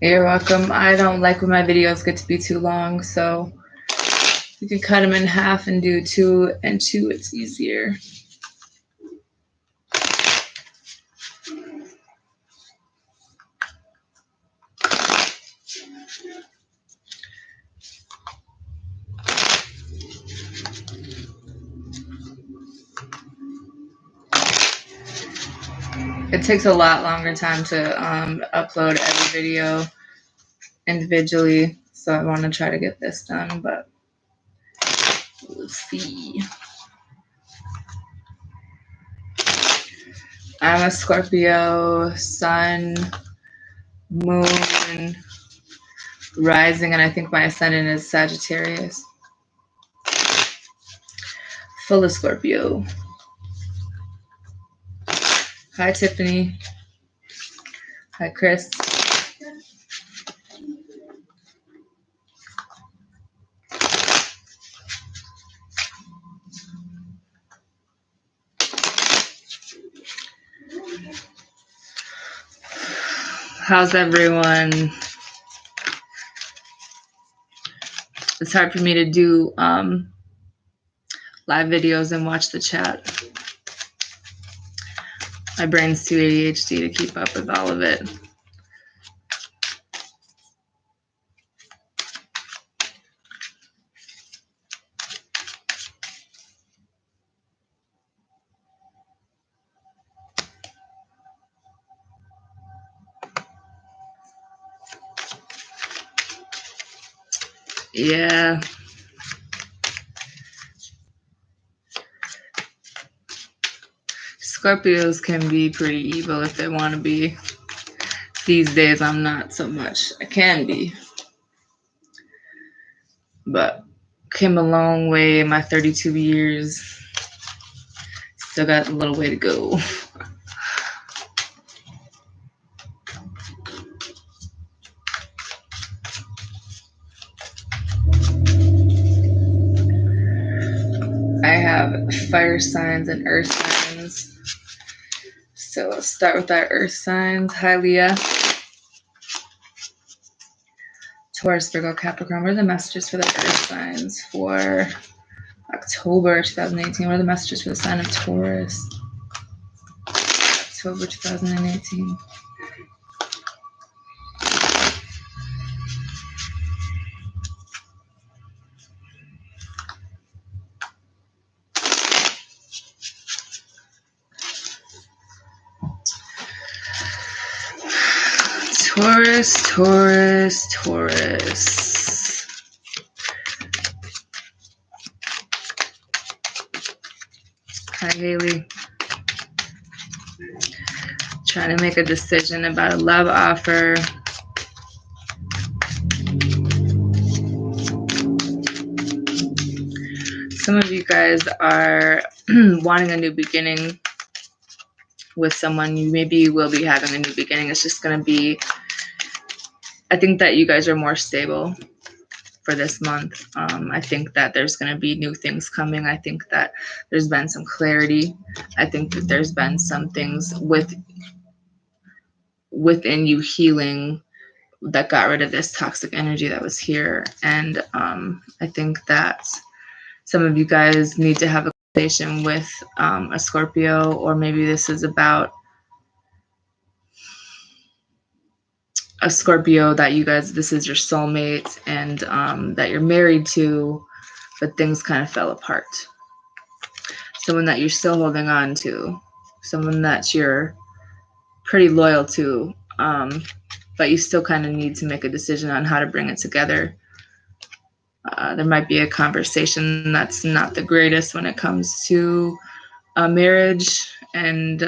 You're welcome. I don't like when my videos get to be too long, so you can cut them in half and do 2 and 2. It's easier. It takes a lot longer time to upload every video individually, so I want to try to get this done, but we'll see. I'm a Scorpio, sun, moon, rising, and I think my ascendant is Sagittarius. Full of Scorpio. Hi, Tiffany. Hi, Chris. How's everyone? It's hard for me to do live videos and watch the chat. My brain's too ADHD to keep up with all of it. Yeah. Scorpios can be pretty evil if they want to be. These days, I'm not so much. I can be. But came a long way in my 32 years. Still got a little way to go. I have fire signs and earth signs. So let's start with our earth signs. Hi, Leah. Taurus, Virgo, Capricorn. What are the messages for the earth signs for October 2018? What are the messages for the sign of Taurus? October 2018. Taurus. Hi, Haley. Trying to make a decision about a love offer. Some of you guys are wanting a new beginning with someone. You maybe will be having a new beginning. It's just going to be, I think that you guys are more stable for this month. I think that there's going to be new things coming. I think that there's been some clarity. I think that there's been some things within you healing that got rid of this toxic energy that was here. And I think that some of you guys need to have a conversation with a Scorpio, or maybe this is about a Scorpio that you guys, this is your soulmate, and that you're married to, but things kind of fell apart. Someone that you're still holding on to, someone that you're pretty loyal to, but you still kind of need to make a decision on how to bring it together. There might be a conversation that's not the greatest when it comes to a marriage and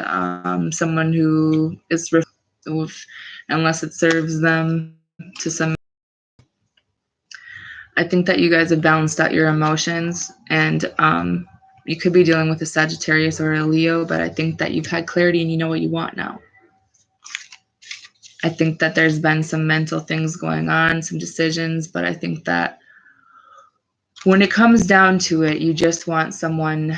someone who is unless it serves them to some. I think that you guys have balanced out your emotions, and You could be dealing with a Sagittarius or a Leo, but I think that you've had clarity and you know what you want now. I think that there's been some mental things going on, some decisions, but I think that when it comes down to it, you just want someone.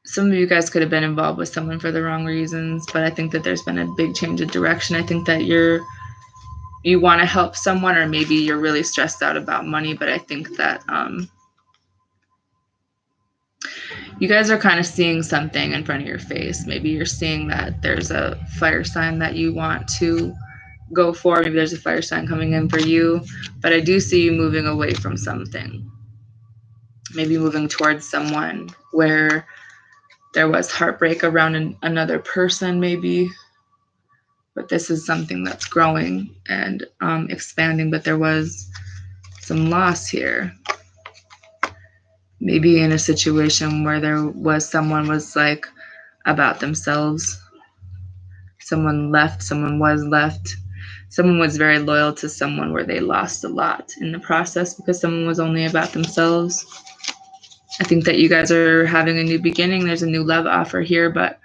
Some of you guys could have been involved with someone for the wrong reasons, but I think that there's been a big change of direction. I think that you want to help someone, or maybe you're really stressed out about money, but I think that you guys are kind of seeing something in front of your face. Maybe you're seeing that there's a fire sign that you want to go for. Maybe there's a fire sign coming in for you, but I do see you moving away from something. Maybe moving towards someone where there was heartbreak around another person, maybe. But this is something that's growing and expanding, but there was some loss here. Maybe in a situation where there was someone was like about themselves. Someone left, someone was left. Someone was very loyal to someone where they lost a lot in the process because someone was only about themselves. I think that you guys are having a new beginning. There's a new love offer here, but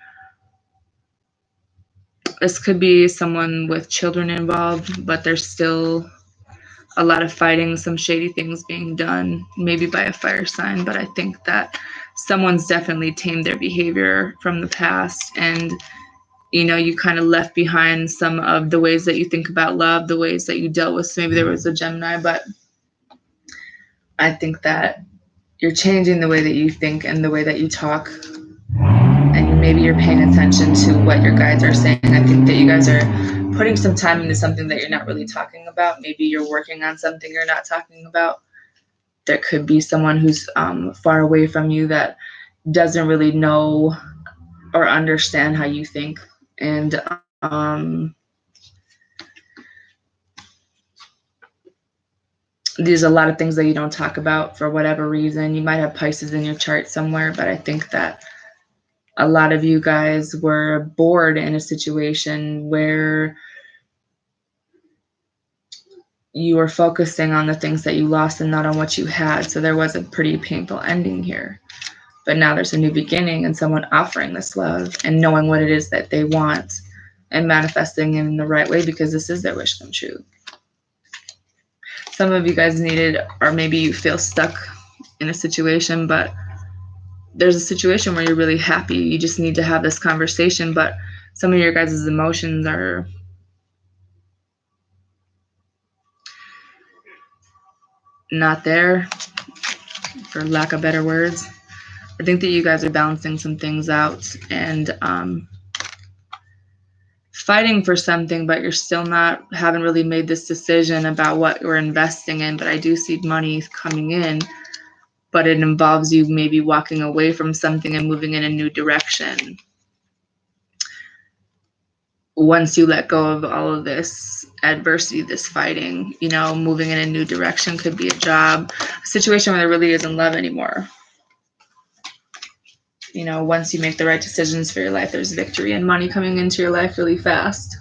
this could be someone with children involved, but there's still a lot of fighting, some shady things being done, maybe by a fire sign. But I think that someone's definitely tamed their behavior from the past, and you kind of left behind some of the ways that you think about love, the ways that you dealt with. So maybe there was a Gemini, but I think that you're changing the way that you think and the way that you talk, and maybe you're paying attention to what your guides are saying. I think that you guys are putting some time into something that you're not really talking about. Maybe you're working on something you're not talking about. There could be someone who's far away from you that doesn't really know or understand how you think. And there's a lot of things that you don't talk about for whatever reason. You might have Pisces in your chart somewhere, but I think that a lot of you guys were bored in a situation where you were focusing on the things that you lost and not on what you had. So there was a pretty painful ending here. But now there's a new beginning and someone offering this love and knowing what it is that they want and manifesting in the right way, because this is their wish come true. Some of you guys needed, or maybe you feel stuck in a situation, but there's a situation where you're really happy. You just need to have this conversation, but some of your guys' emotions are not there, for lack of better words. I think that you guys are balancing some things out and fighting for something, but you're still haven't really made this decision about what you're investing in. But I do see money coming in, but it involves you maybe walking away from something and moving in a new direction. Once you let go of all of this adversity, this fighting, moving in a new direction, could be a job, a situation where there really isn't love anymore. Once you make the right decisions for your life, there's victory and money coming into your life really fast.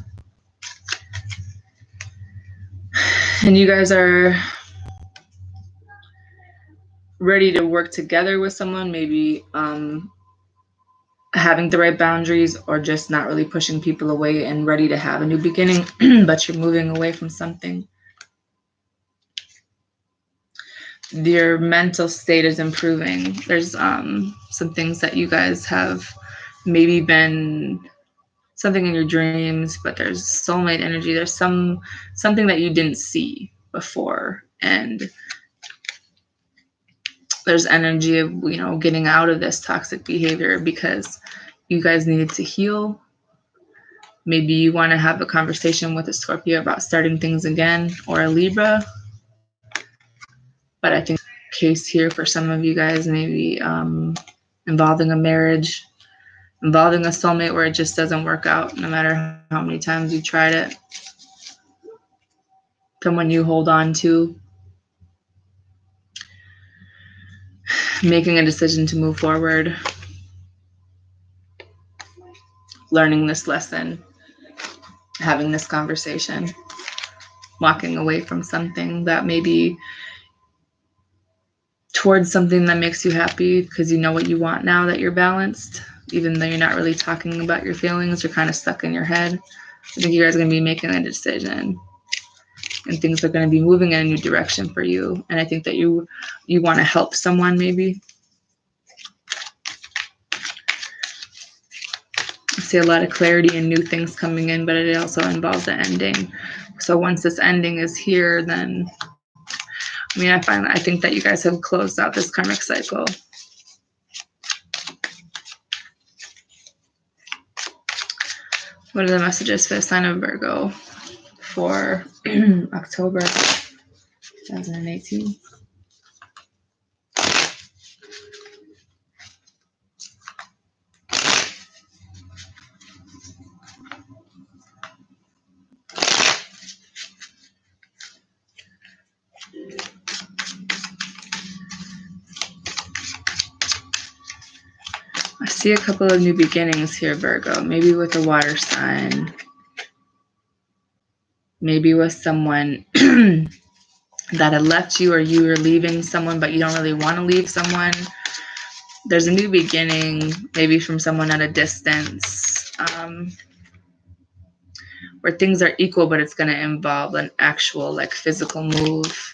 And you guys are ready to work together with someone, maybe having the right boundaries, or just not really pushing people away and ready to have a new beginning, but you're moving away from something. Your mental state is improving. There's some things that you guys have maybe been something in your dreams, but there's soulmate energy. There's something that you didn't see before, and there's energy of getting out of this toxic behavior because you guys needed to heal. Maybe you want to have a conversation with a Scorpio about starting things again, or a Libra. But I think the case here for some of you guys, maybe involving a marriage, involving a soulmate where it just doesn't work out no matter how many times you tried it. Someone you hold on to. Making a decision to move forward. Learning this lesson. Having this conversation. Walking away from something that maybe towards something that makes you happy because you know what you want now that you're balanced, even though you're not really talking about your feelings. You're kind of stuck in your head. I think you guys are going to be making a decision, and things are going to be moving in a new direction for you. And I think that you want to help someone, maybe. I see a lot of clarity and new things coming in, but it also involves the ending. So once this ending is here, then I think that you guys have closed out this karmic cycle. What are the messages for the sign of Virgo for October 2018? I see a couple of new beginnings here, Virgo. Maybe with a water sign. Maybe with someone that had left you, or you were leaving someone, but you don't really want to leave someone. There's a new beginning, maybe from someone at a distance, where things are equal, but it's going to involve an actual, like, physical move.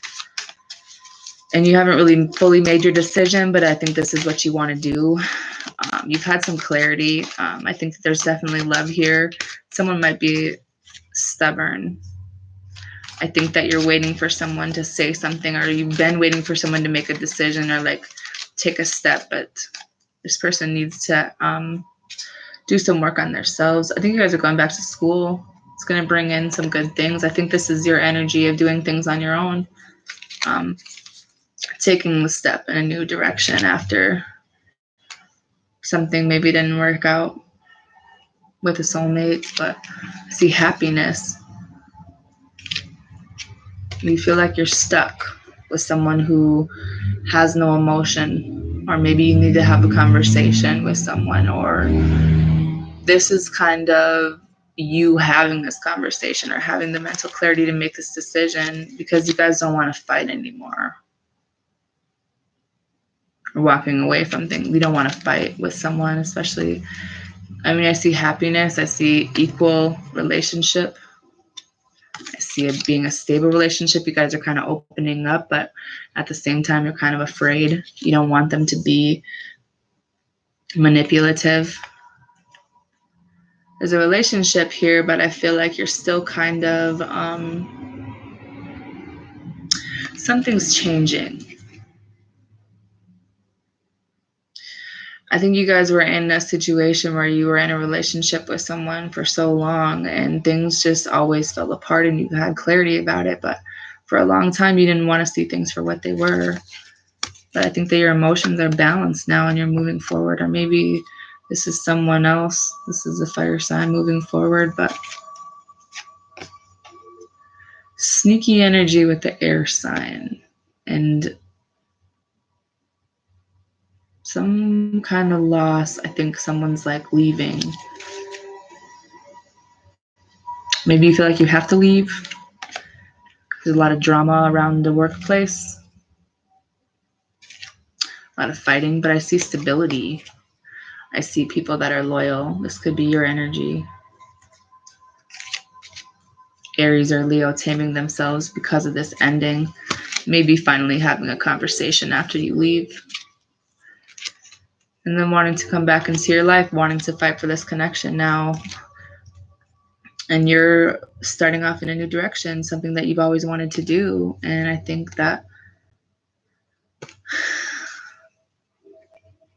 And you haven't really fully made your decision, but I think this is what you want to do. You've had some clarity. I think there's definitely love here. Someone might be stubborn. I think that you're waiting for someone to say something, or you've been waiting for someone to make a decision or like take a step, but this person needs to do some work on themselves. I think you guys are going back to school. It's going to bring in some good things. I think this is your energy of doing things on your own. Taking the step in a new direction after something maybe didn't work out with a soulmate, but I see happiness. You feel like you're stuck with someone who has no emotion, or maybe you need to have a conversation with someone, or this is kind of you having this conversation or having the mental clarity to make this decision because you guys don't want to fight anymore. Walking away from things. We don't want to fight with someone, especially. I see happiness. I see equal relationship. I see it being a stable relationship. You guys are kind of opening up, but at the same time, you're kind of afraid. You don't want them to be manipulative. There's a relationship here, but I feel like you're still kind of, something's changing. I think you guys were in a situation where you were in a relationship with someone for so long and things just always fell apart and you had clarity about it. But for a long time, you didn't want to see things for what they were. But I think that your emotions are balanced now and you're moving forward. Or maybe this is someone else. This is a fire sign moving forward. But sneaky energy with the air sign. And some kind of loss. I think someone's like leaving. Maybe you feel like you have to leave. There's a lot of drama around the workplace. A lot of fighting, but I see stability. I see people that are loyal. This could be your energy. Aries or Leo taming themselves because of this ending. Maybe finally having a conversation after you leave. And then wanting to come back into your life, wanting to fight for this connection now. And you're starting off in a new direction, something that you've always wanted to do. And I think that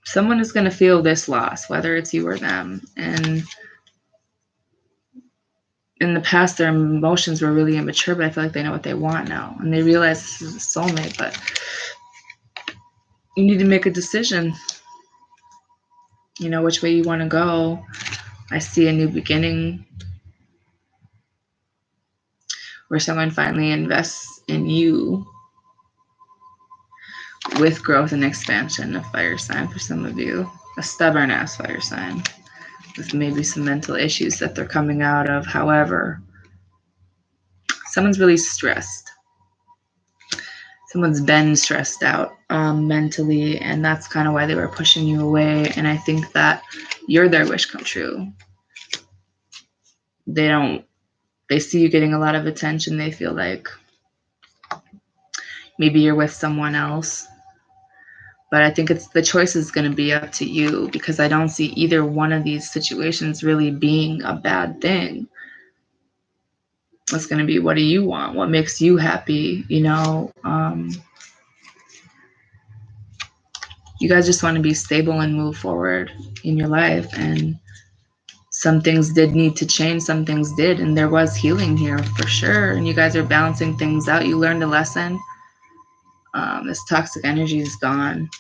someone is going to feel this loss, whether it's you or them. And in the past, their emotions were really immature, but I feel like they know what they want now. And they realize this is a soulmate, but you need to make a decision. You know, which way you want to go. I see a new beginning where someone finally invests in you with growth and expansion. A fire sign for some of you. A stubborn ass fire sign with maybe some mental issues that they're coming out of. However, someone's really stressed. someone's been stressed out mentally, and that's kind of why they were pushing you away. And I think that you're their wish come true. They see you getting a lot of attention. They feel like maybe you're with someone else. But I think the choice is going to be up to you, because I don't see either one of these situations really being a bad thing. It's going to be, what do you want? What makes you happy? You guys just want to be stable and move forward in your life. And some things did need to change. Some things did. And there was healing here for sure. And you guys are balancing things out. You learned a lesson. This toxic energy is gone.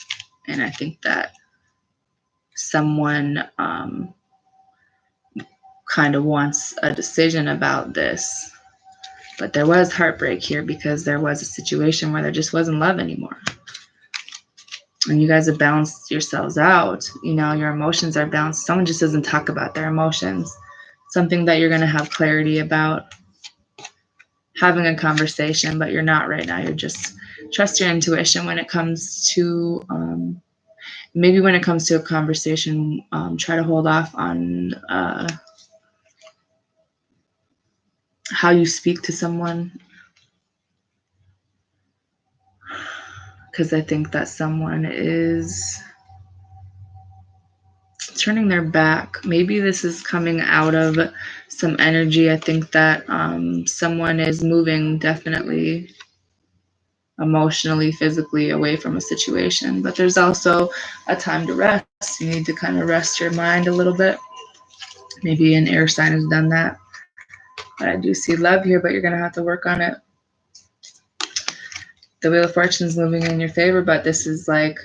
And I think that someone kind of wants a decision about this. But there was heartbreak here, because there was a situation where there just wasn't love anymore. And you guys have balanced yourselves out. Your emotions are balanced. Someone just doesn't talk about their emotions. Something that you're going to have clarity about, having a conversation, but you're not right now. You're just trust your intuition when it comes to, maybe when it comes to a conversation, try to hold off on how you speak to someone. Because I think that someone is turning their back. Maybe this is coming out of some energy. I think that someone is moving definitely emotionally, physically away from a situation. But there's also a time to rest. You need to kind of rest your mind a little bit. Maybe an air sign has done that. But I do see love here, but you're going to have to work on it. The Wheel of Fortune is moving in your favor, but this is like,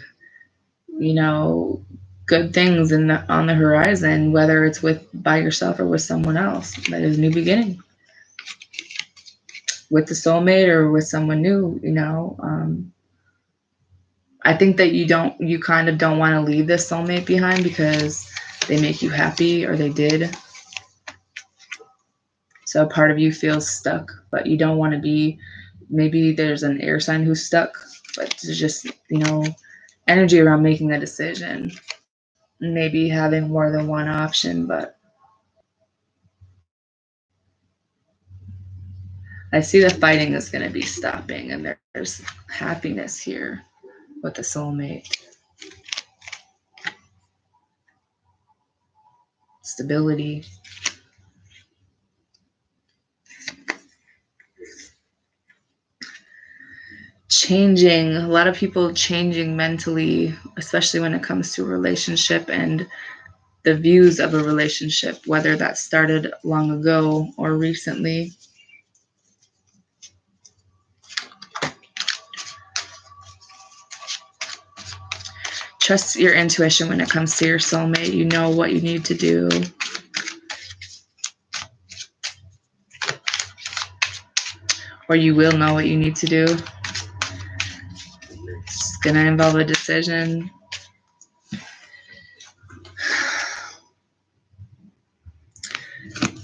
good things on the horizon, whether it's by yourself or with someone else. That is a new beginning. With the soulmate or with someone new, I think that you kind of don't want to leave this soulmate behind because they make you happy, or they did. So a part of you feels stuck, but you don't want to be. Maybe there's an air sign who's stuck, but there's just, energy around making a decision. Maybe having more than one option, but I see the fighting is going to be stopping, and there's happiness here with the soulmate. Stability. Changing. A lot of people changing mentally, especially when it comes to a relationship and the views of a relationship, whether that started long ago or recently. Trust your intuition when it comes to your soulmate. You know what you need to do. Or you will know what you need to do. It's going to involve a decision.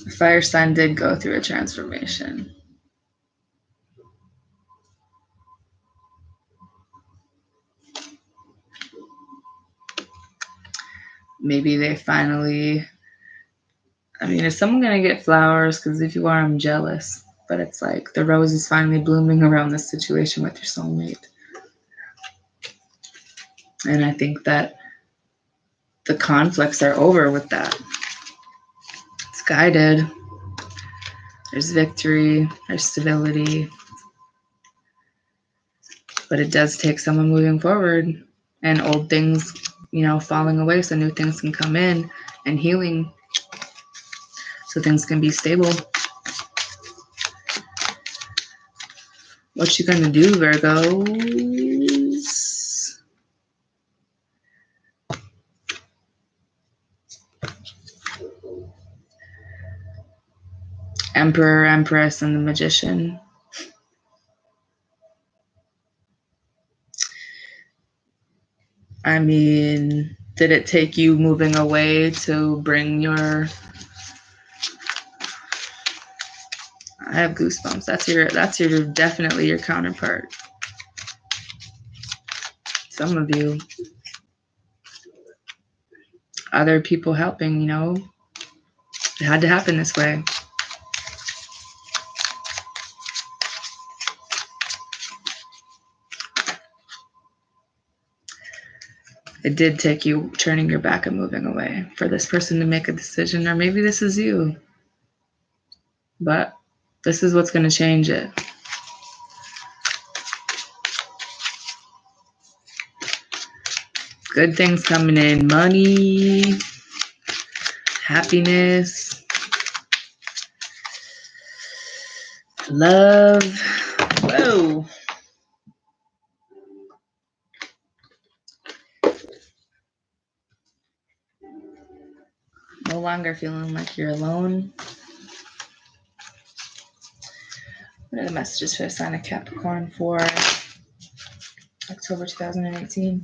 The fire sign did go through a transformation. Maybe they finally, is someone going to get flowers? Because if you are, I'm jealous. But it's like the rose is finally blooming around this situation with your soulmate. And I think that the conflicts are over with that. It's guided. There's victory. There's stability. But it does take someone moving forward and old things, falling away so new things can come in, and healing so things can be stable. What you gonna do, Virgos? Emperor, Empress, and the Magician. Did it take you moving away to bring your... I have goosebumps. That's your definitely your counterpart. Some of you, other people helping, you know, it had to happen this way. It did take you turning your back and moving away for this person to make a decision, or maybe this is you. But this is what's going to change it. Good things coming in. Money, happiness, love. Whoa. No longer feeling like you're alone. What are the messages for the sign of Capricorn for October 2018?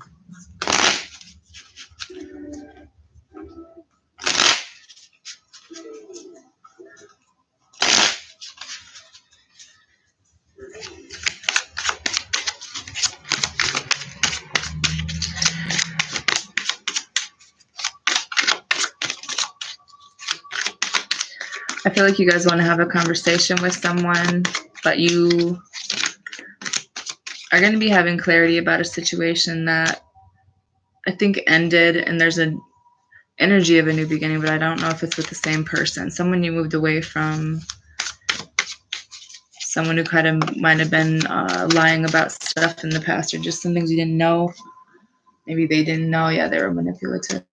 I feel like you guys want to have a conversation with someone, but you are going to be having clarity about a situation that I think ended, and there's an energy of a new beginning, but I don't know if it's with the same person. Someone you moved away from, someone who kind of might have been lying about stuff in the past, or just some things you didn't know. Maybe they didn't know. Yeah, they were manipulative.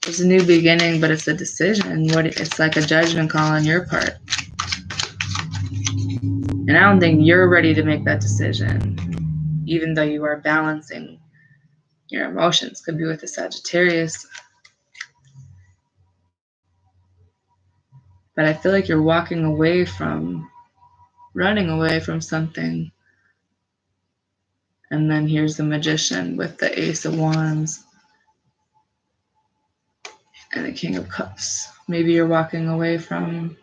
It's a new beginning, but it's a decision. It's like a judgment call on your part. And I don't think you're ready to make that decision, even though you are balancing your emotions. Could be with the Sagittarius. But I feel like you're running away from something. And then here's the Magician with the Ace of Wands and the King of Cups. Maybe you're walking away from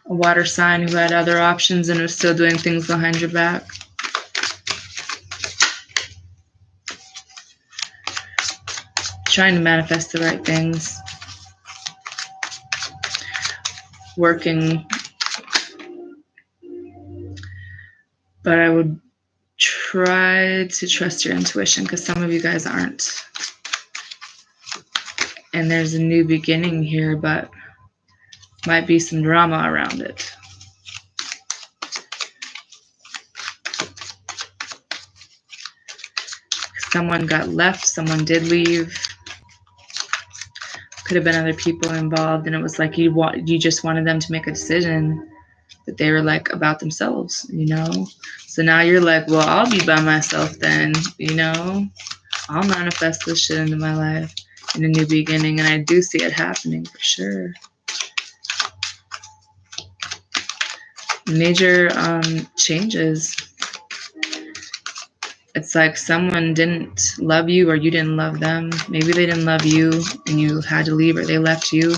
a water sign who had other options and was still doing things behind your back. Trying to manifest the right things. Working. But I would try to trust your intuition, because some of you guys aren't. And there's a new beginning here, but might be some drama around it. Someone got left, someone did leave. Could have been other people involved, and it was like you just wanted them to make a decision, but they were like about themselves, you know? So now you're like, well, I'll be by myself then, you know? I'll manifest this shit into my life in a new beginning, and I do see it happening for sure. Major changes. It's like someone didn't love you, or you didn't love them. Maybe they didn't love you and you had to leave, or they left you.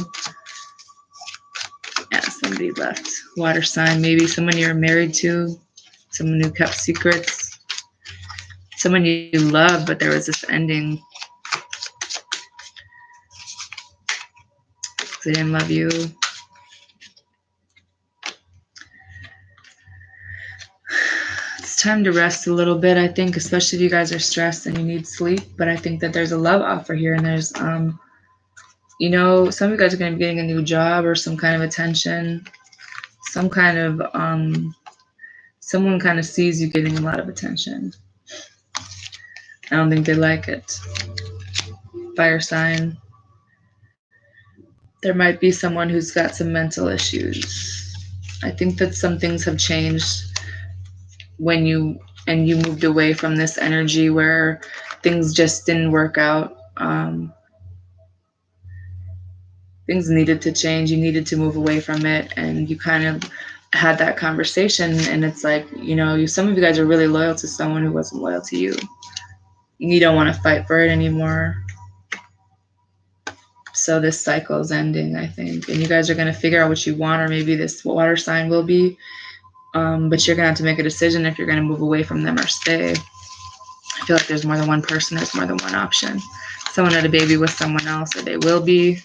Yeah, somebody left. Water sign, maybe someone you were married to, someone who kept secrets, someone you loved, but there was this ending. They didn't love you. It's time to rest a little bit, I think, especially if you guys are stressed and you need sleep. But I think that there's a love offer here, and there's, you know, some of you guys are going to be getting a new job or some kind of attention, some kind of, someone kind of sees you getting a lot of attention. I don't think they like it. Fire sign. There might be someone who's got some mental issues. I think that some things have changed when you moved away from this energy where things just didn't work out. Things needed to change. You needed to move away from it, and you kind of had that conversation, and it's like, you know, some of you guys are really loyal to someone who wasn't loyal to you. You don't want to fight for it anymore. So this cycle is ending, I think, and you guys are going to figure out what you want, or maybe this water sign will be. But you're going to have to make a decision if you're going to move away from them or stay. I feel like there's more than one person. There's more than one option. Someone had a baby with someone else, or they will be.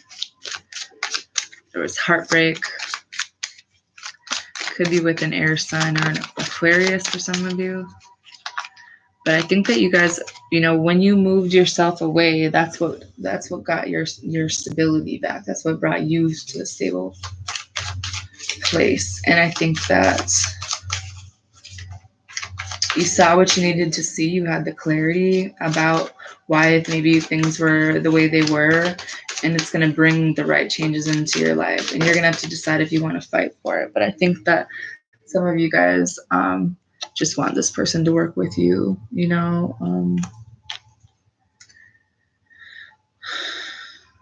There was heartbreak. Could be with an air sign or an Aquarius for some of you. But I think that you guys, when you moved yourself away, that's what got your stability back. That's what brought you to a stable place. And I think that you saw what you needed to see. You had the clarity about why maybe things were the way they were, and it's going to bring the right changes into your life. And you're going to have to decide if you want to fight for it. But I think that some of you guys just want this person to work with you,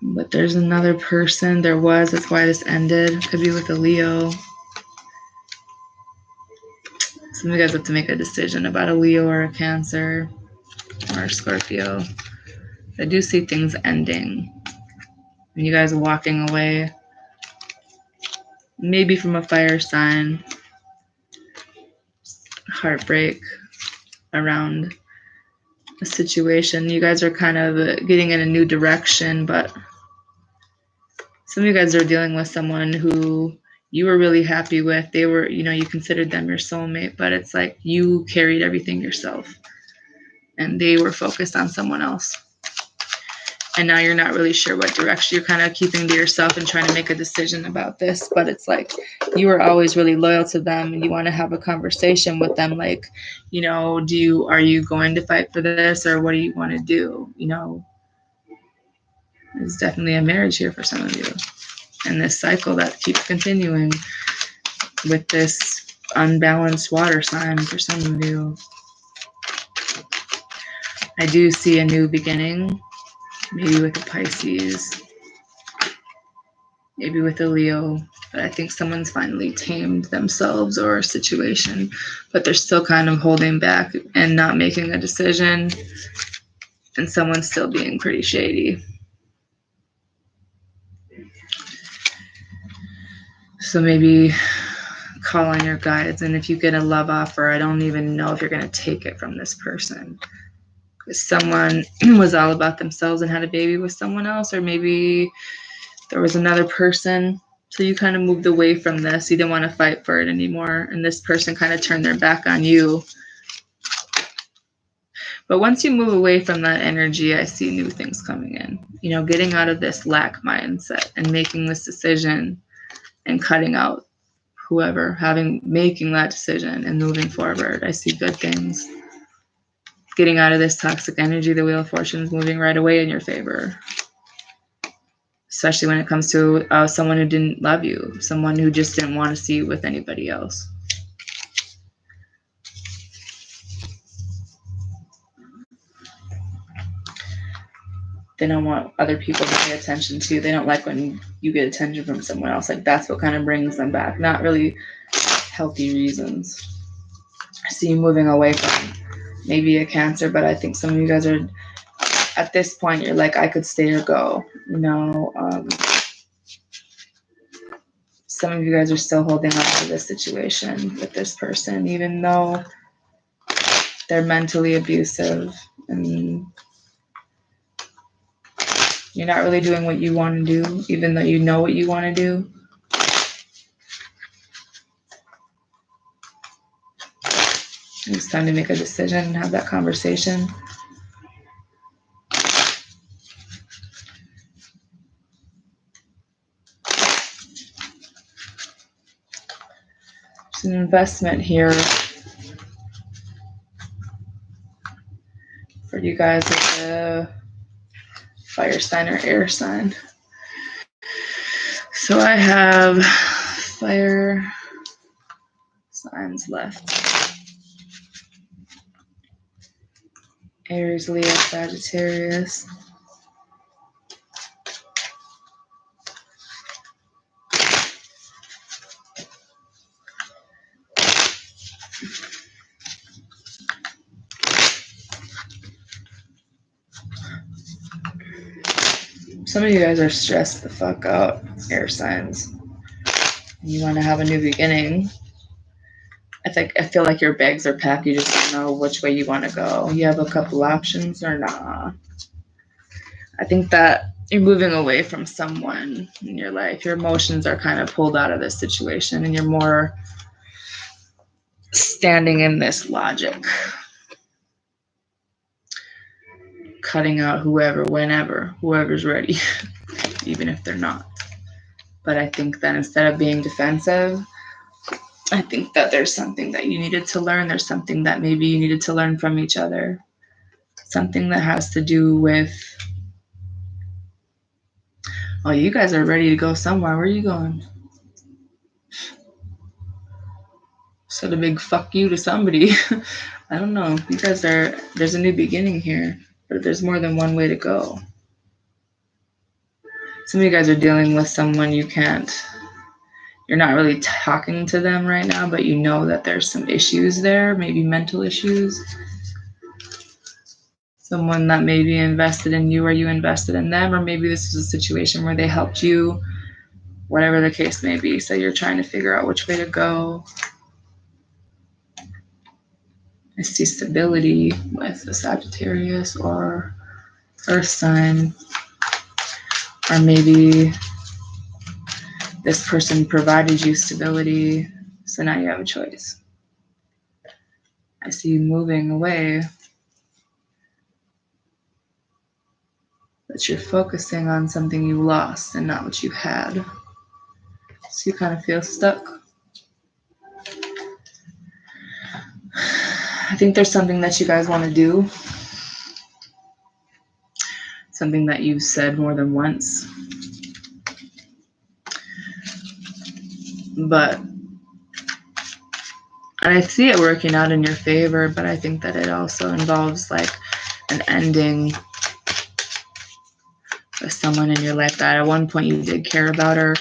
but there's another person. That's why this ended. Could be with a Leo. Some of you guys have to make a decision about a Leo or a Cancer or a Scorpio. I do see things ending. And you guys are walking away. Maybe from a fire sign. Heartbreak around a situation. You guys are kind of getting in a new direction, but some of you guys are dealing with someone who you were really happy with. They were, you considered them your soulmate, but it's like you carried everything yourself and they were focused on someone else. And now you're not really sure what direction. You're kind of keeping to yourself and trying to make a decision about this, but it's like you were always really loyal to them and you want to have a conversation with them. Like, are you going to fight for this, or what do you want to do? There's definitely a marriage here for some of you. And this cycle that keeps continuing with this unbalanced water sign for some of you. I do see a new beginning, maybe with a Pisces, maybe with a Leo, but I think someone's finally tamed themselves or a situation, but they're still kind of holding back and not making a decision, and someone's still being pretty shady. So maybe call on your guides, and if you get a love offer, I don't even know if you're going to take it from this person. Because someone was all about themselves and had a baby with someone else, or maybe there was another person. So you kind of moved away from this. You didn't want to fight for it anymore. And this person kind of turned their back on you. But once you move away from that energy, I see new things coming in. Getting out of this lack mindset and making this decision and cutting out whoever, making that decision and moving forward. I see good things. Getting out of this toxic energy, the Wheel of Fortune is moving right away in your favor. Especially when it comes to someone who didn't love you, someone who just didn't want to see you with anybody else. They don't want other people to pay attention to you. They don't like when you get attention from someone else. Like that's what kind of brings them back. Not really healthy reasons. I see you moving away from maybe a Cancer, but I think some of you guys are, at this point, you're like, I could stay or go. Some of you guys are still holding on to this situation with this person, even though they're mentally abusive and you're not really doing what you want to do, even though you know what you want to do. It's time to make a decision and have that conversation. There's an investment here for you guys with a fire sign or air sign. So I have fire signs left. Aries, Leo, Sagittarius. Some of you guys are stressed the fuck out, air signs. You want to have a new beginning. I feel like your bags are packed. You just don't know which way you want to go. You have a couple options or nah. I think that you're moving away from someone in your life. Your emotions are kind of pulled out of this situation, and you're more standing in this logic, cutting out whoever, whenever, whoever's ready, even if they're not. But I think that instead of being defensive, I think that there's something that you needed to learn. There's something that maybe you needed to learn from each other. Something that has to do with, oh, you guys are ready to go somewhere. Where are you going? Said a big fuck you to somebody. I don't know. You guys there's a new beginning here, but there's more than one way to go. Some of you guys are dealing with someone you're not really talking to them right now, but you know that there's some issues there, maybe mental issues. Someone that maybe invested in you or you invested in them, or maybe this is a situation where they helped you, whatever the case may be. So you're trying to figure out which way to go. I see stability with the Sagittarius or Earth sign, or maybe this person provided you stability, so now you have a choice. I see you moving away, but you're focusing on something you lost and not what you had. So you kind of feel stuck. I think there's something that you guys want to do, something that you've said more than once. And I see it working out in your favor, but I think that it also involves like an ending with someone in your life that at one point you did care about, or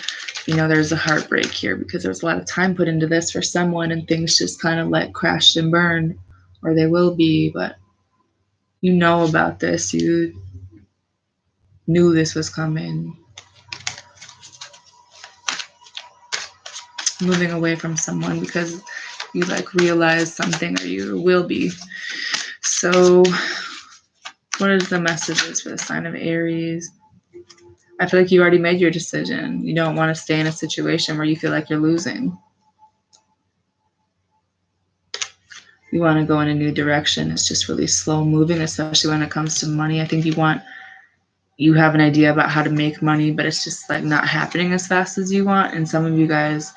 there's a heartbreak here because there's a lot of time put into this for someone and things just kind of like crashed and burned, or they will be, but you know about this. You knew this was coming. Moving away from someone because you like realize something, or you will be. So what is the messages for the sign of Aries? I feel like you already made your decision. You don't want to stay in a situation where you feel like you're losing. You want to go in a new direction. It's just really slow moving, especially when it comes to money. I think you have an idea about how to make money, but it's just like not happening as fast as you want. And some of you guys,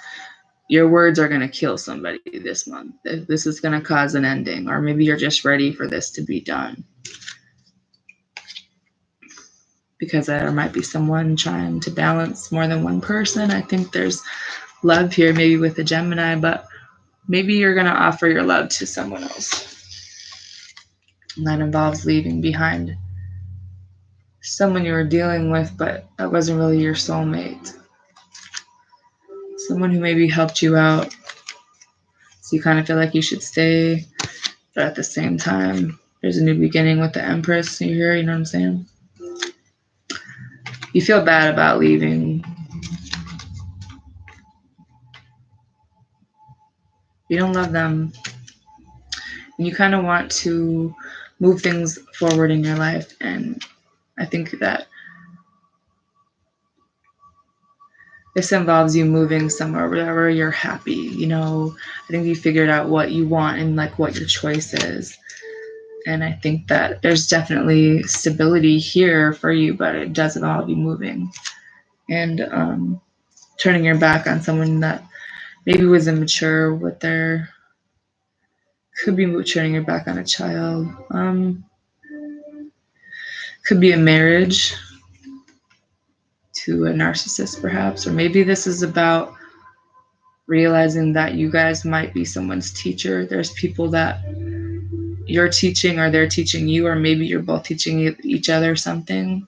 your words are going to kill somebody this month. This is going to cause an ending, or maybe you're just ready for this to be done. Because there might be someone trying to balance more than one person. I think there's love here, maybe with a Gemini, but maybe you're going to offer your love to someone else. And that involves leaving behind someone you were dealing with, but that wasn't really your soulmate. Someone who maybe helped you out. So you kind of feel like you should stay, but at the same time, there's a new beginning with the Empress here, you know what I'm saying? You feel bad about leaving. You don't love them. And you kind of want to move things forward in your life. And I think that this involves you moving somewhere where you're happy. I think you figured out what you want and like what your choice is. And I think that there's definitely stability here for you, but it does involve you moving and turning your back on someone that maybe was immature with could be turning your back on a child. Could be a marriage to a narcissist perhaps, or maybe this is about realizing that you guys might be someone's teacher. There's people that you're teaching or they're teaching you, or maybe you're both teaching each other something.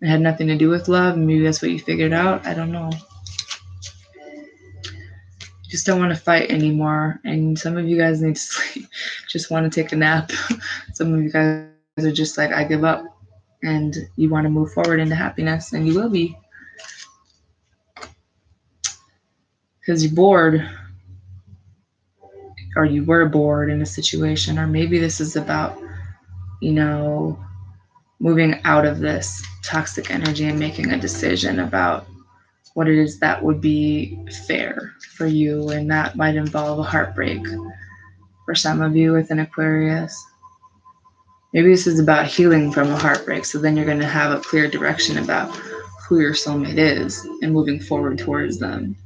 It had nothing to do with love. Maybe that's what you figured out. I don't know. You just don't want to fight anymore. And some of you guys need to sleep, just want to take a nap. Some of you guys are just like, I give up. And you want to move forward into happiness, and you will be. Because you're bored. or you were bored in a situation, or maybe this is about, moving out of this toxic energy and making a decision about what it is that would be fair for you. And that might involve a heartbreak for some of you with an Aquarius. Maybe this is about healing from a heartbreak. So then you're going to have a clear direction about who your soulmate is and moving forward towards them.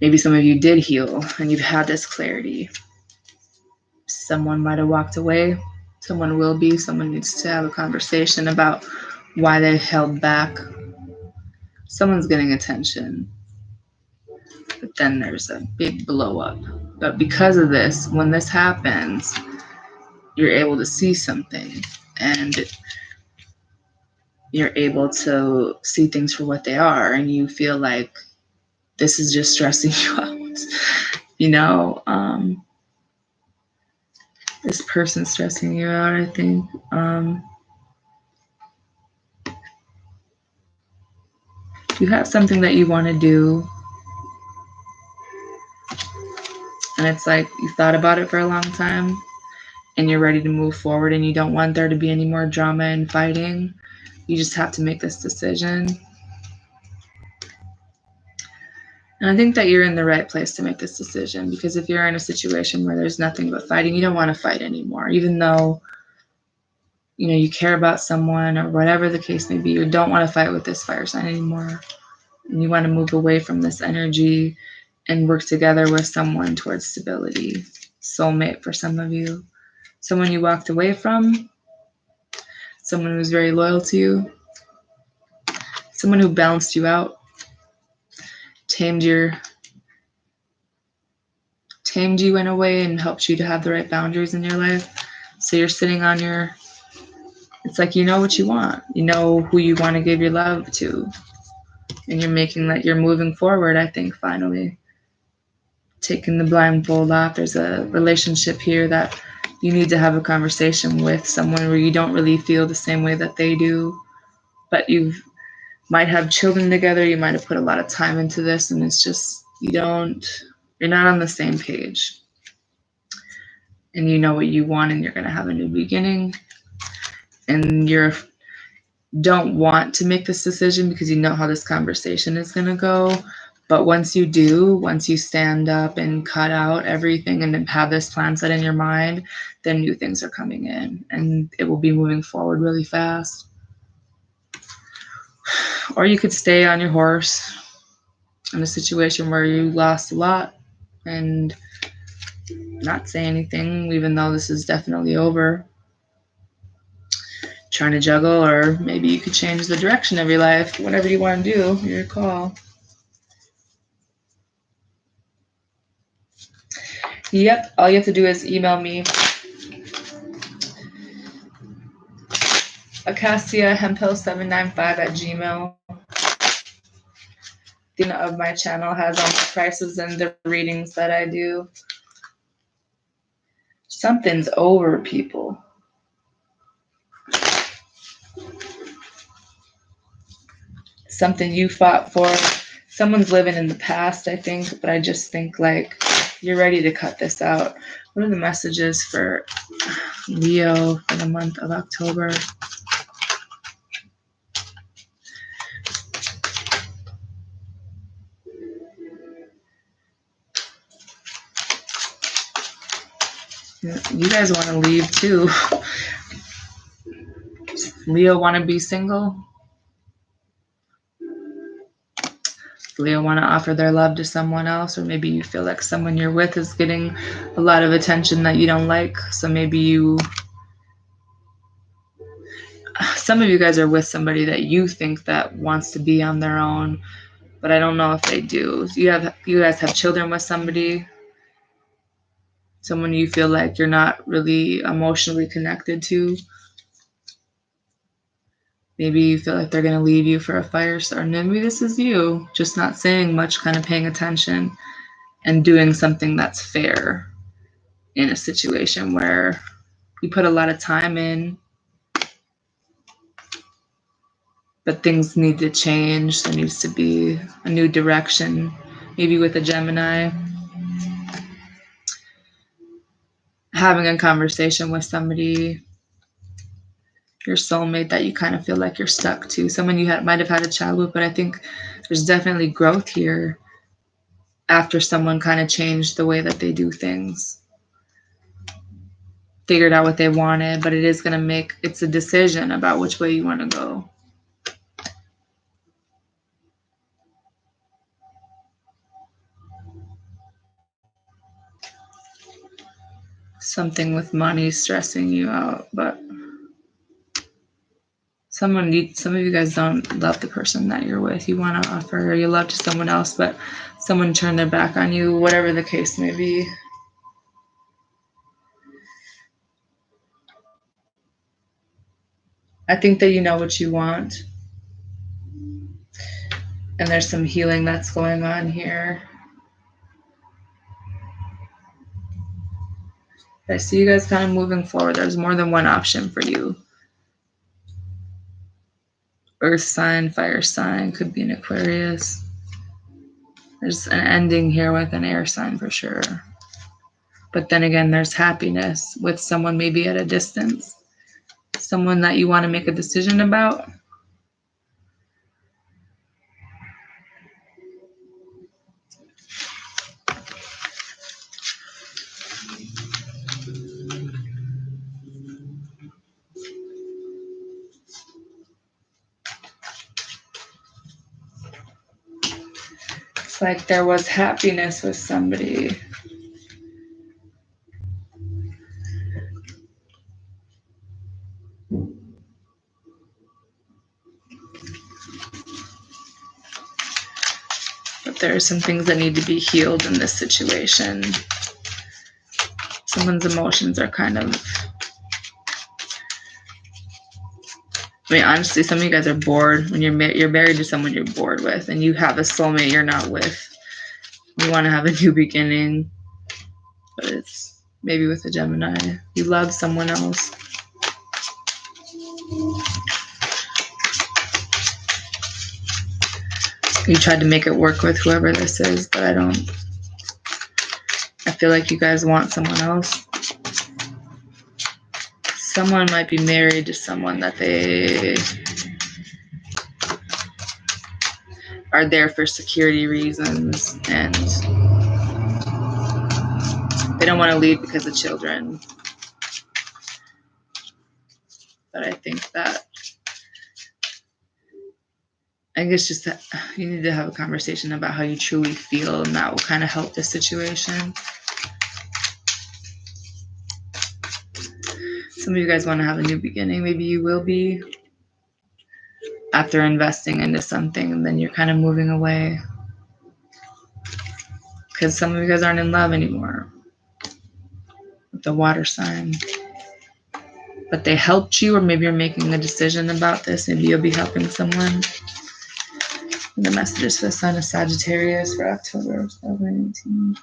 Maybe some of you did heal and you've had this clarity. Someone might have walked away. Someone will be. Someone needs to have a conversation about why they held back. Someone's getting attention. But then there's a big blow up. But because of this, when this happens, you're able to see something and you're able to see things for what they are, and you feel like this is just stressing you out. This person's stressing you out, I think. You have something that you want to do, and it's like you thought about it for a long time and you're ready to move forward and you don't want there to be any more drama and fighting. You just have to make this decision. And I think that you're in the right place to make this decision, because if you're in a situation where there's nothing but fighting, you don't want to fight anymore, even though you care about someone or whatever the case may be. You don't want to fight with this fire sign anymore. And you want to move away from this energy and work together with someone towards stability. Soulmate for some of you. Someone you walked away from. Someone who's very loyal to you. Someone who balanced you out. Tamed you in a way and helped you to have the right boundaries in your life. So you're sitting on it's like you know what you want. You know who you want to give your love to. And you're moving forward, I think, finally. Taking the blindfold off. There's a relationship here that you need to have a conversation with someone where you don't really feel the same way that they do. But you might have children together. You might have put a lot of time into this, and it's just, you're not on the same page. And you know what you want, and you're going to have a new beginning. And don't want to make this decision because you know how this conversation is going to go. But once you stand up and cut out everything and have this plan set in your mind, then new things are coming in and it will be moving forward really fast. Or you could stay on your horse in a situation where you lost a lot and not say anything, even though this is definitely over. Trying to juggle, or maybe you could change the direction of your life. Whatever you want to do, your call. Yep, all you have to do is email me. AcaciaHemphill795@gmail. The of my channel has all my prices and the readings that I do. Something's over, people. Something you fought for. Someone's living in the past, I think, but I just think like you're ready to cut this out. What are the messages for Leo for the month of October? You guys want to leave too. Leo want to be single? Leo want to offer their love to someone else, or maybe you feel like someone you're with is getting a lot of attention that you don't like. So maybe some of you guys are with somebody that you think that wants to be on their own, but I don't know if they do. You guys have children with somebody, someone you feel like you're not really emotionally connected to. Maybe you feel like they're going to leave you for a fire starter. Maybe this is you, just not saying much, kind of paying attention and doing something that's fair in a situation where you put a lot of time in, but things need to change. There needs to be a new direction, maybe with a Gemini. having a conversation with somebody, your soulmate, that you kind of feel like you're stuck to, someone you might have had a child with, but I think there's definitely growth here after someone kind of changed the way that they do things, figured out what they wanted, but it's a decision about which way you want to go. Something with money stressing you out, but some of you guys don't love the person that you're with. You want to offer your love to someone else, but someone turned their back on you, whatever the case may be. I think that you know what you want. And there's some healing that's going on here. I see you guys kind of moving forward. There's more than one option for you. Earth sign, fire sign, could be an Aquarius. There's an ending here with an air sign for sure. But then again, there's happiness with someone maybe at a distance. Someone that you want to make a decision about. It's like there was happiness with somebody. But there are some things that need to be healed in this situation. Someone's emotions are kind of... I mean, honestly, some of you guys are bored when you're married to someone you're bored with, and you have a soulmate you're not with. You want to have a new beginning, but it's maybe with a Gemini. You love someone else. You tried to make it work with whoever this is, but I feel like you guys want someone else. Someone might be married to someone that they are there for security reasons, and they don't want to leave because of children. But I think just that you need to have a conversation about how you truly feel, and that will kind of help the situation. Some of you guys want to have a new beginning. Maybe you will be, after investing into something, and then you're kind of moving away because some of you guys aren't in love anymore with the water sign. But they helped you, or maybe you're making a decision about this. Maybe you'll be helping someone. And the messages for the sign of Sagittarius for October 2018.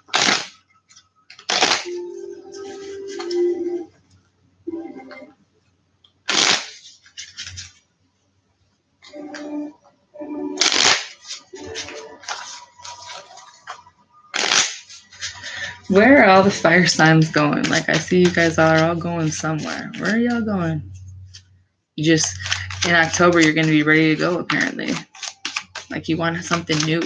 Where are all the fire signs going? Like, I see you guys are all going somewhere. Where are y'all going? In October, you're going to be ready to go, apparently. Like, you want something new.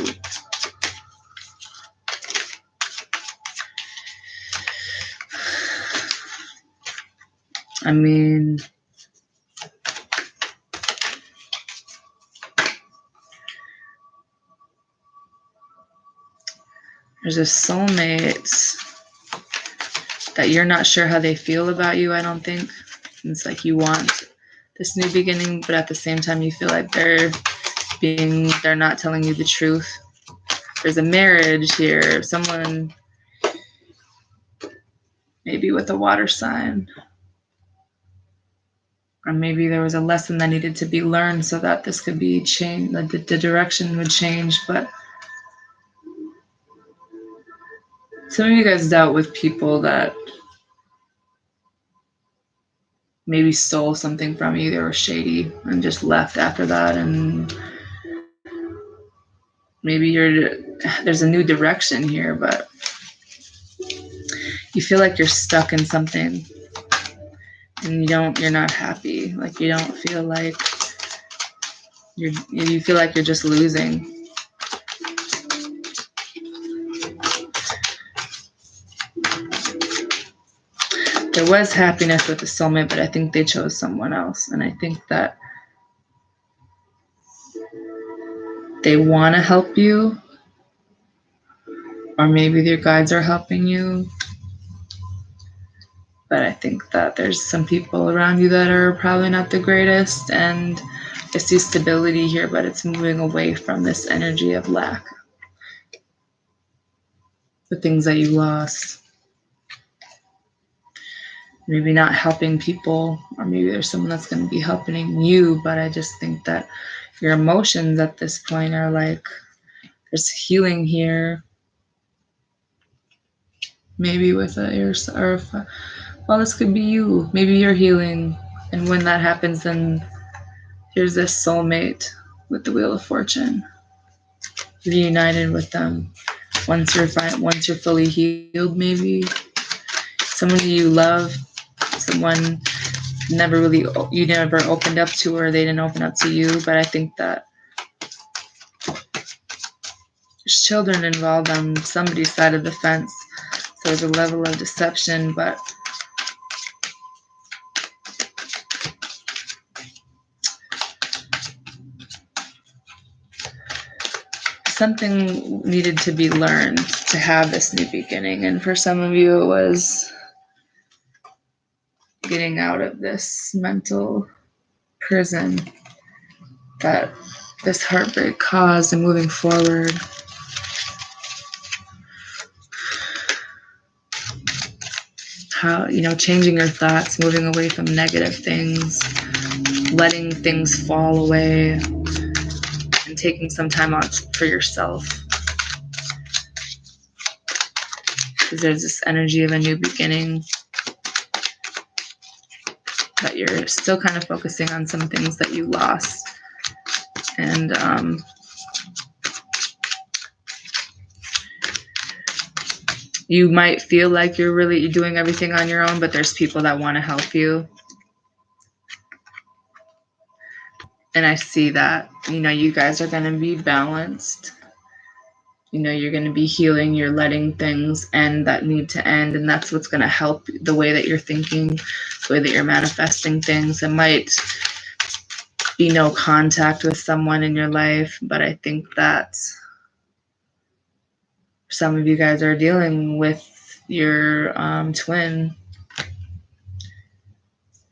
I mean, there's a soulmate that you're not sure how they feel about you, I don't think. It's like you want this new beginning, but at the same time you feel like they're not telling you the truth. There's a marriage here, someone maybe with a water sign. Or maybe there was a lesson that needed to be learned so that this could be changed, that the direction would change. But some of you guys dealt with people that maybe stole something from you. They were shady and just left after that. And maybe there's a new direction here, but You feel like you're stuck in something and you're not happy. Like you don't feel like you feel like you're just losing. There was happiness with the soulmate, but I think they chose someone else. And I think that they want to help you, or maybe your guides are helping you. But I think that there's some people around you that are probably not the greatest. And I see stability here, but it's moving away from this energy of lack. The things that you lost. Maybe not helping people, or maybe there's someone that's going to be helping you. But I just think that your emotions at this point are like, there's healing here. Maybe with well, this could be you. Maybe you're healing. And when that happens, then here's this soulmate with the Wheel of Fortune. Reunited with them. Once you're fully healed, maybe. Someone you love, someone you never opened up to, or they didn't open up to you. But I think that there's children involved on somebody's side of the fence. So there's a level of deception, but something needed to be learned to have this new beginning. And for some of you, it was getting out of this mental prison that this heartbreak caused and moving forward. How, changing your thoughts, moving away from negative things, letting things fall away, and taking some time out for yourself. Because there's this energy of a new beginning, but you're still kind of focusing on some things that you lost. And you might feel like you're doing everything on your own, but there's people that want to help you. And I see that, you guys are going to be balanced. You're going to be healing. You're letting things end that need to end. And that's what's going to help the way that you're thinking, the way that you're manifesting things. It might be no contact with someone in your life, but I think that some of you guys are dealing with your twin,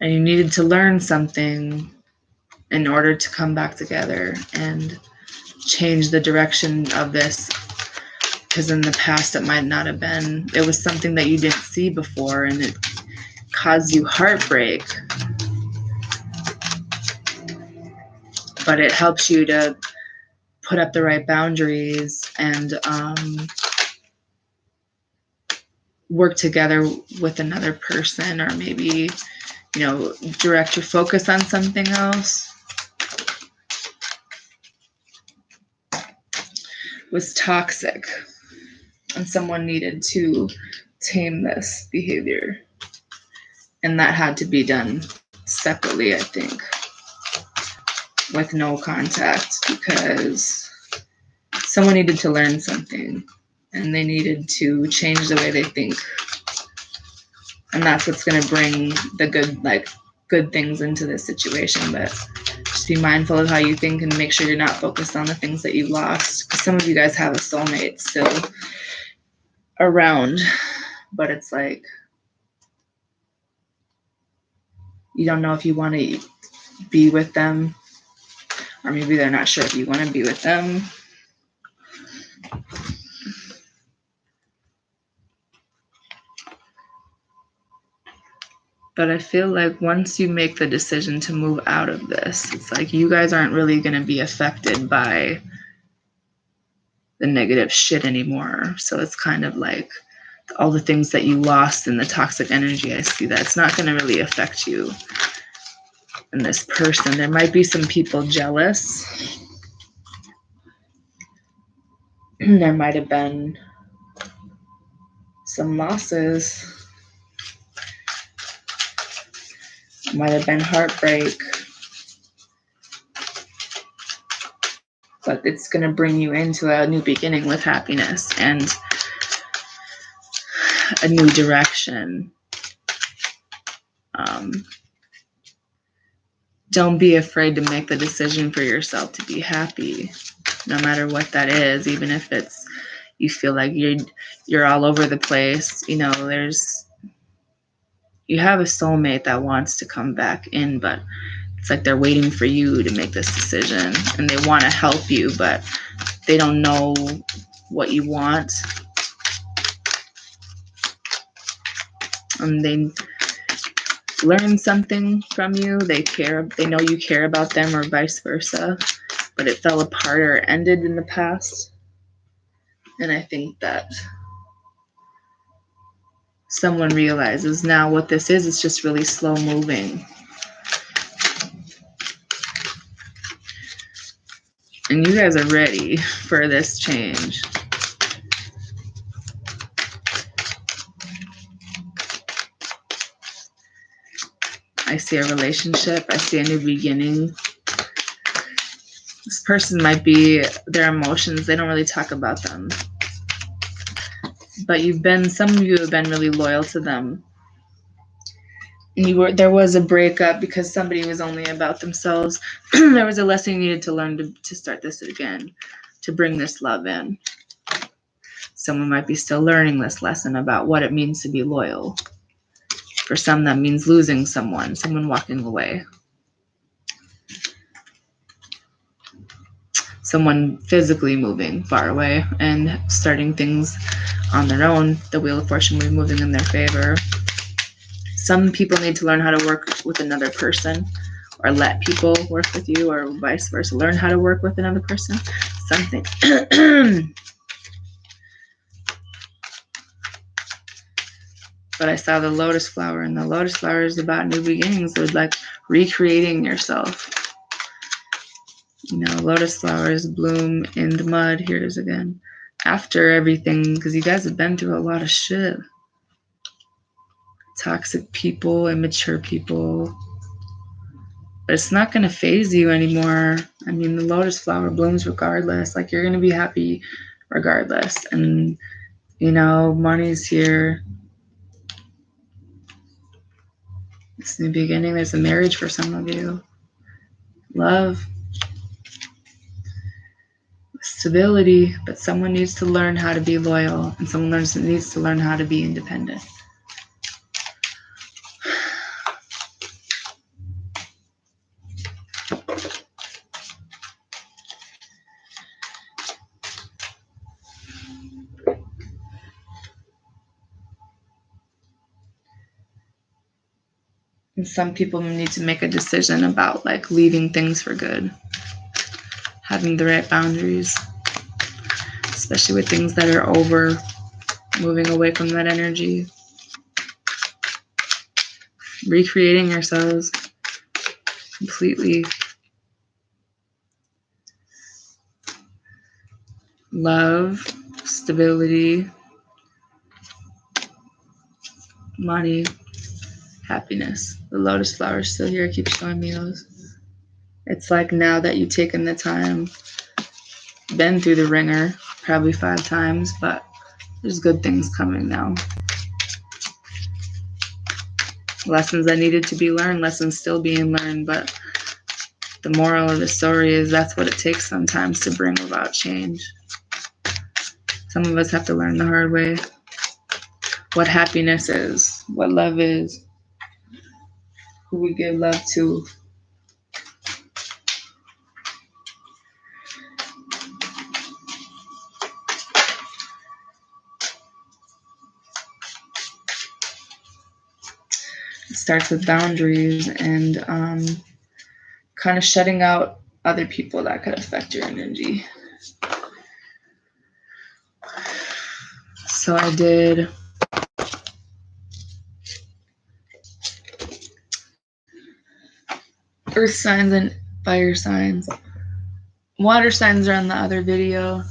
and you needed to learn something in order to come back together and change the direction of this. Because in the past, it might not have been. It was something that you didn't see before, and it caused you heartbreak. But it helps you to put up the right boundaries and work together with another person, or maybe, direct your focus on something else. It was toxic, and someone needed to tame this behavior. And that had to be done separately, I think, with no contact, because someone needed to learn something, and they needed to change the way they think. And that's what's going to bring the good things into this situation. But just be mindful of how you think and make sure you're not focused on the things that you lost. Because some of you guys have a soulmate still around, but it's like, you don't know if you want to be with them, or maybe they're not sure if you want to be with them. But I feel like once you make the decision to move out of this, it's like you guys aren't really going to be affected by the negative shit anymore. So it's kind of like all the things that you lost in the toxic energy. I see that it's not going to really affect you and this person. There might be some people jealous. There might have been some losses. Might have been heartbreak. But it's going to bring you into a new beginning with happiness and a new direction. Don't be afraid to make the decision for yourself to be happy, no matter what that is, even if it's you feel like you're all over the place. You know, you have a soulmate that wants to come back in, but it's like they're waiting for you to make this decision, and they want to help you, but they don't know what you want. And they learn something from you. They know you care about them, or vice versa, but it fell apart or ended in the past. And I think that someone realizes now what this is. It's just really slow moving. And you guys are ready for this change. I see a relationship. I see a new beginning. This person might be their emotions. They don't really talk about them. But some of you have been really loyal to them. And there was a breakup because somebody was only about themselves. There was a lesson you needed to learn to start this again, to bring this love in. Someone might be still learning this lesson about what it means to be loyal. For some, that means losing someone walking away. Someone physically moving far away and starting things on their own. The Wheel of Fortune will be moving in their favor. Some people need to learn how to work with another person, or let people work with you, or vice versa. Learn how to work with another person. Something. But I saw the lotus flower, and the lotus flower is about new beginnings. It was like recreating yourself. You know, lotus flowers bloom in the mud. Here it is again. After everything, because you guys have been through a lot of shit. Toxic people, immature people. But it's not going to phase you anymore. I mean, the lotus flower blooms regardless. Like, you're going to be happy regardless. And, you know, money's here. It's new beginning. There's a marriage for some of you. Love. Stability. But someone needs to learn how to be loyal. And someone needs to learn how to be independent. And some people need to make a decision about, like, leaving things for good. Having the right boundaries. Especially with things that are over. Moving away from that energy. Recreating yourselves completely. Love, stability, money, happiness. The lotus flower is still here. It keeps showing me those. It's like, now that you've taken the time, been through the ringer probably 5 times, but there's good things coming now. Lessons that needed to be learned, lessons still being learned, but the moral of the story is that's what it takes sometimes to bring about change. Some of us have to learn the hard way what happiness is, what love is, who we give love to. It starts with boundaries and kind of shutting out other people that could affect your energy. So I did earth signs and fire signs. Water signs are on the other video.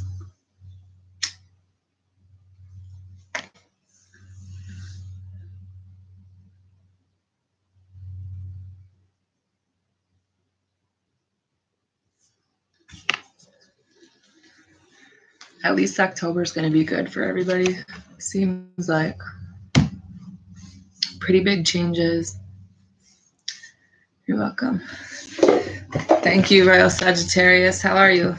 At least October is going to be good for everybody. Seems like pretty big changes. You're welcome. Thank you, Royal Sagittarius. How are you?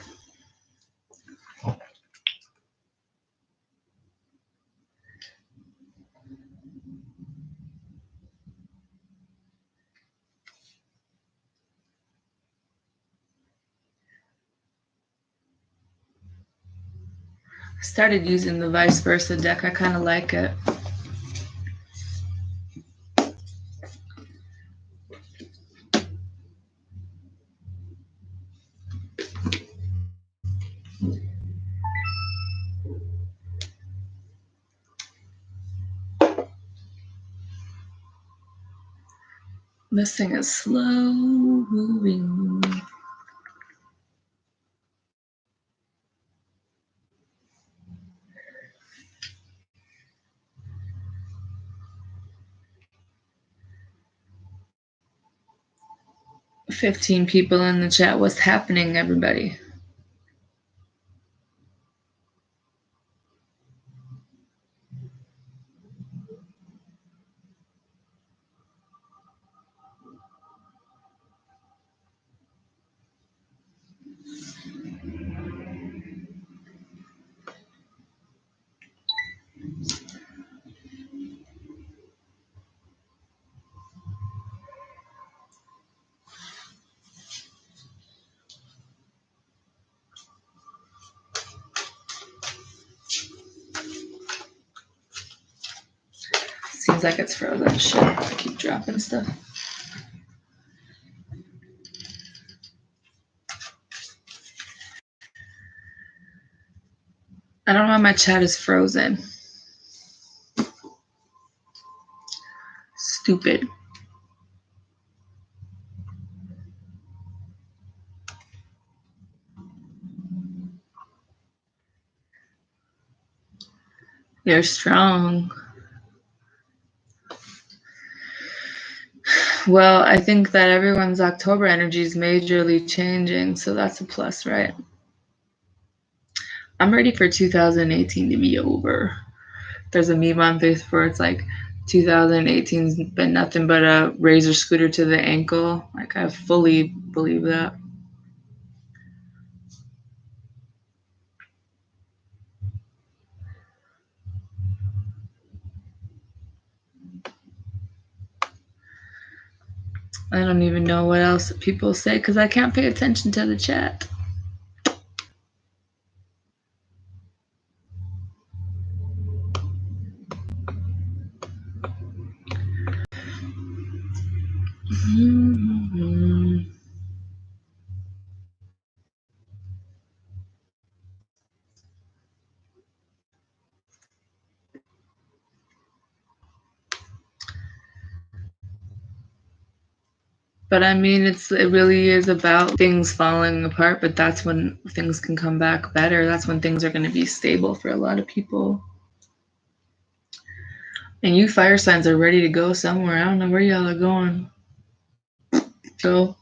I started using the vice versa deck. I kind of like it. This thing is slow moving. $15 people in the chat. What's happening, everybody? Seems like it's frozen. Shit, I keep dropping stuff. I don't know why my chat is frozen. Stupid. You're strong. Well, I think that everyone's October energy is majorly changing, so that's a plus, right? I'm ready for 2018 to be over. There's a meme on Facebook where it's like 2018's been nothing but a razor scooter to the ankle. Like, I fully believe that. I don't even know what else people say because I can't pay attention to the chat. But I mean, it really is about things falling apart, but that's when things can come back better. That's when things are going to be stable for a lot of people. And you fire signs are ready to go somewhere. I don't know where y'all are going. So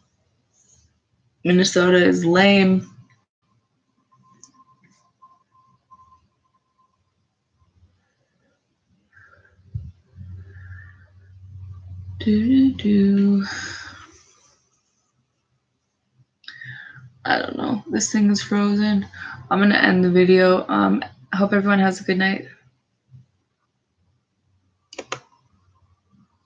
Minnesota is lame. I don't know. This thing is frozen. I'm going to end the video. I hope everyone has a good night.